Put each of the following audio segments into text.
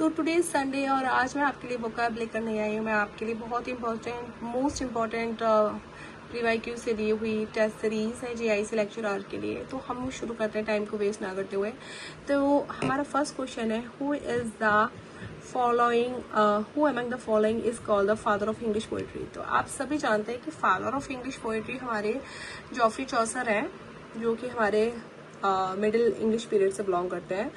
So today is Sunday और आज मैं आपके लिए वोकैब लेकर नहीं आई हूँ। मैं आपके लिए बहुत इंपॉर्टेंट मोस्ट इम्पॉर्टेंट प्रीवाईक्यू से दी हुई टेस्ट सीरीज है जीआईसी लेक्चर आर के लिए। तो हम शुरू करते हैं टाइम को वेस्ट ना करते हुए। तो हमारा फर्स्ट क्वेश्चन है, who is the following who among the following is called the father of English poetry. तो आप सभी जानते हैं कि फादर ऑफ इंग्लिश पोएट्री हमारे जॉफ्री चौसर हैं, जो कि हमारे मिडिल इंग्लिश पीरियड से बिलोंग करते हैं।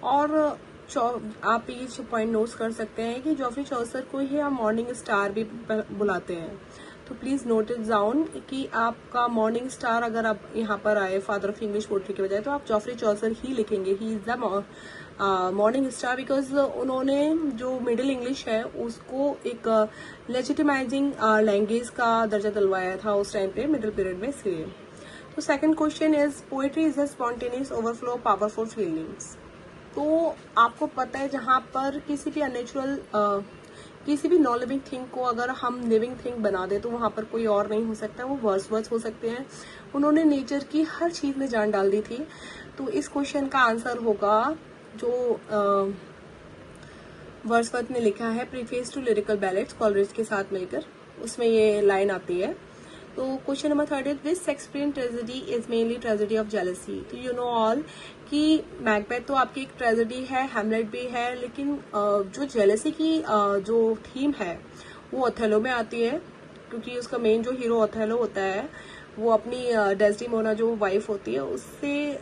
और आप ये पॉइंट नोट कर सकते हैं कि जॉफ्री चौसर को ही हम मॉर्निंग स्टार भी बुलाते हैं। तो प्लीज नोट इट डाउन कि आपका मॉर्निंग स्टार अगर आप यहाँ पर आए फादर ऑफ इंग्लिश पोएट्री के बजाय, तो आप जॉफ्री चौसर ही लिखेंगे। He is the morning star because उन्होंने जो मिडिल इंग्लिश है उसको एक लेजिटिमाइजिंग लैंग्वेज का दर्जा दिलवाया था उस टाइम पे मिडिल पीरियड में, इसलिए। तो second question is, poetry is a spontaneous overflow powerful feelings. तो आपको पता है जहाँ पर किसी भी अननेचुरल किसी भी नॉन लिविंग थिंग को अगर हम लिविंग थिंग बना दे तो वहाँ पर कोई और नहीं हो सकता, वो वर्ड्सवर्थ हो सकते हैं। उन्होंने नेचर की हर चीज में जान डाल दी थी। तो इस क्वेश्चन का आंसर होगा जो वर्ड्सवर्थ ने लिखा है preface to lyrical ballads Coleridge के साथ मिलकर, उसमें ये लाइन आती है। तो question number third is, which Shakespearean tragedy is mainly tragedy of jealousy. तो यू नो ऑल कि मैकबेथ तो आपकी एक ट्रेजेडी है, हेमलेट भी है, लेकिन जो जेलसी की जो थीम है वो ओथेलो में आती है, क्योंकि उसका मेन जो हीरो ओथेलो होता है वो अपनी डेस्टिमोना जो वाइफ होती है उससे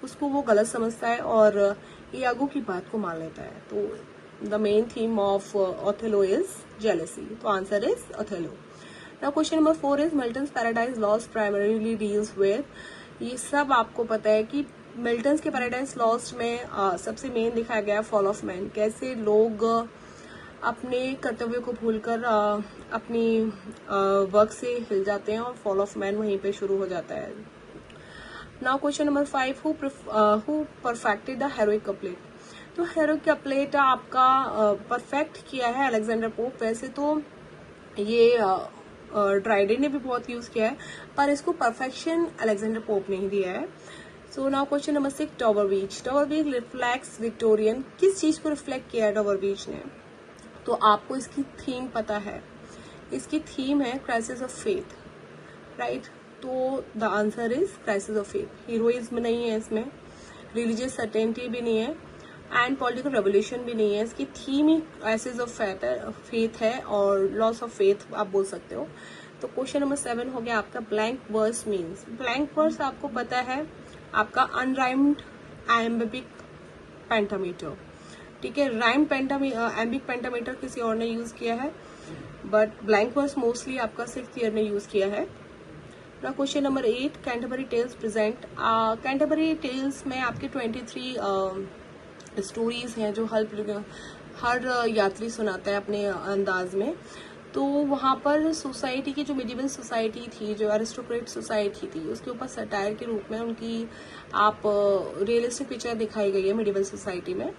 उसको वो गलत समझता है और इयागो की बात को मान लेता है। तो the main theme of Othello is jealousy. तो answer is Othello. Now question number 4 is, Milton's Paradise Lost primarily deals with। ये सब आपको पता है कि मिल्टन्स के पैराडाइज लॉस्ट में सबसे मेन दिखाया गया फॉल ऑफ मैन, कैसे लोग अपने कर्तव्य को भूलकर अपनी वर्क से हिल जाते हैं और फॉल ऑफ मैन वहीं पे शुरू हो जाता है। Now question number 5, who perfected the heroic couplet. तो हेरोइक कपलेट आपका परफेक्ट किया है अलेक्जेंडर पोप। वैसे तो ये ड्राइडे ने भी बहुत यूज किया है, पर इसको परफेक्शन अलेक्जेंडर पोप ने ही दिया है। So now question number 6, tower beach. Tower beach reflects Victorian. किस चीज को रिफ्लेक्ट किया है टॉवर बीच ने? तो आपको इसकी थीम पता है, इसकी थीम है क्राइसिस ऑफ फेथ, राइट। तो the answer is crisis of faith. Heroism नहीं है इसमें, रिलीजियस सर्टेनिटी भी नहीं है एंड पॉलिटिकल रेवोल्यूशन भी नहीं है। इसकी theme he crisis of faith है और लॉस ऑफ फेथ आप बोल सकते हो। तो क्वेश्चन नंबर 7 हो गया आपका, blank verse means. Blank verse आपको पता है आपका अनराइम्ड एम्बिक पेंटामीटर, ठीक है। राइम्ड एम्बिक पेंटामीटर किसी और ने यूज किया है, बट ब्लैंक वर्स मोस्टली आपका 6th ईयर ने यूज किया है। ना question number 8, Canterbury Tales present. Canterbury Tales में आपके 23 स्टोरीज हैं जो हर यात्री सुनाता है अपने अंदाज में। तो वहां पर सोसाइटी की जो मिडिवल सोसाइटी थी, जो एरिस्टोक्रेट सोसाइटी थी, उसके ऊपर सटायर के रूप में उनकी आप रियलिस्टिक पिक्चर दिखाई गई है मिडिवल सोसाइटी में।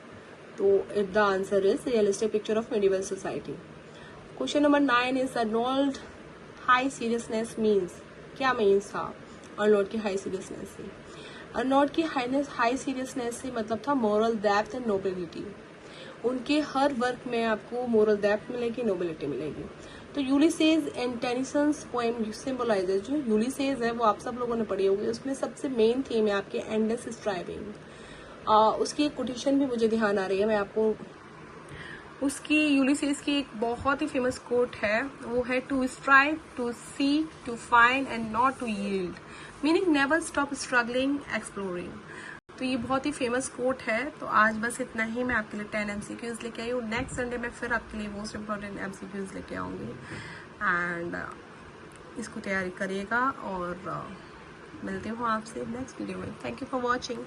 तो it the answer is realistic picture of medieval society. Question number 9 is, Arnold high seriousness means. क्या मीन्स था अर्नोल्ड की हाई सीरियसनेस से? अर्नोल्ड की हाई सीरियसनेस से मतलब था मोरल डेप्थ एंड नोबिलिटी। उनके हर वर्क में आपको मोरल डेप्थ मिलेगी, नोबिलिटी मिलेगी। तो यूलिसेज एंड टेनिसन्स पोएम सिंबलाइजेज। जो यूलिसेज है वो आप सब लोगों ने पढ़ी होगी, उसमें सबसे मेन थीम है आपके एंडलेस स्ट्राइविंग। उसकी एक कोटेशन भी मुझे ध्यान आ रही है, मैं आपको उसकी यूलिसेज की एक बहुत ही फेमस कोट है, वो है, to strive, to see, to find and not to yield, meaning never stop struggling exploring. तो ये बहुत ही फेमस कोट है। तो आज बस इतना ही। मैं आपके लिए 10 MCQs लेके आई हूँ। नेक्स्ट संडे में फिर आपके लिए मोस्ट इम्पोर्टेंट MCQs लेके आऊँगी एंड इसको तैयारी करिएगा और मिलते हो आपसे नेक्स्ट वीडियो में। Thank you for watching.